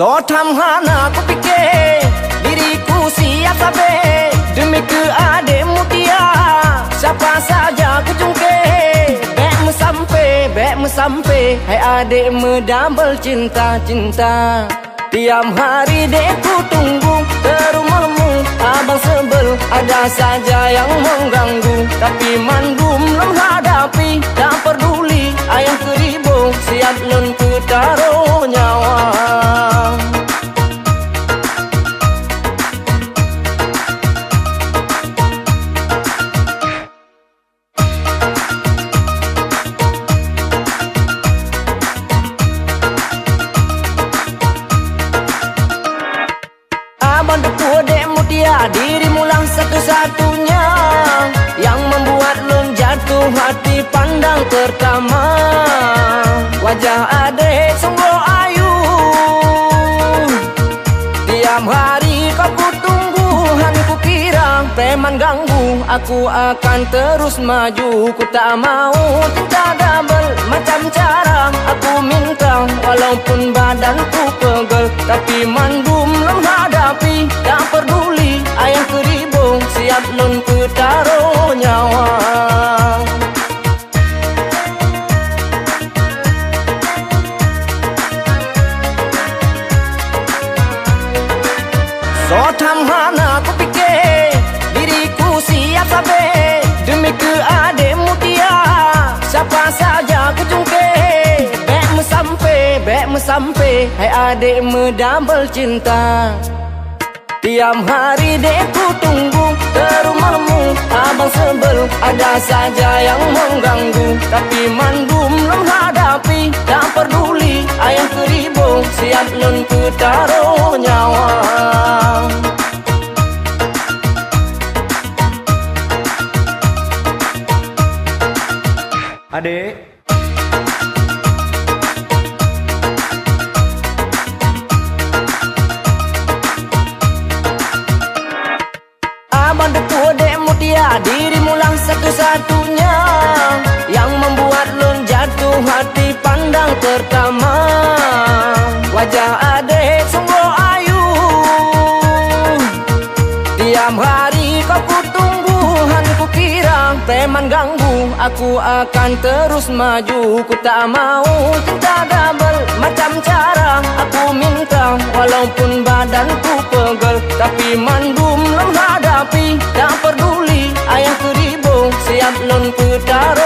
So tamhana ku fikir diriku siap sabar demi ke adik mutia. Siapa saja ku jungkir bek me sampai hai adik me double cinta. Tiap hari dek ku tunggu ke rumahmu abang sebel. Ada saja yang mengganggu tapi mandum lem hadapi. Tak peduli ayah keribu siap lun ku taruh nyawa. Abang deku dek mutia, dirimu lah satu-satunya yang membuat lun jatuh hati pandang pertama. Wajah adik sungguh ayu, tiap hari kau ku tunggu. Hanya ku kira preman ganggu, aku akan terus maju. Ku tak mau cinta double macam cara aku minta. Walaupun badanku pegel tapi mandum lem hadapi. Tak peduli ayah keribu siap lun ku taruh nyawa. So tamhana ku fikir diriku siap sabar demi ke adik mutia. Siapa saja ku jungkir bek me sampai hai adik me double cinta. Tiap hari dek ku tunggu ke rumahmu abang sebel. Ada saja yang mengganggu tapi mandum lem hadapi. Tak peduli ayah keribu siap lun ku taruh nyawa. Adik, abang deku dek mutia, dirimu lah satu-satunya yang membuat lun jatuh hati pandang pertama. Wajah adik sungguh ayu, tiap hari kau ku tunggu. Hanya ku kira preman ganggu, aku akan terus maju. Ku tak mau cinta double macam cara aku minta. Walaupun badanku pegel tapi mandum lem hadapi. Tak peduli ayah keribu siap lun ku taruh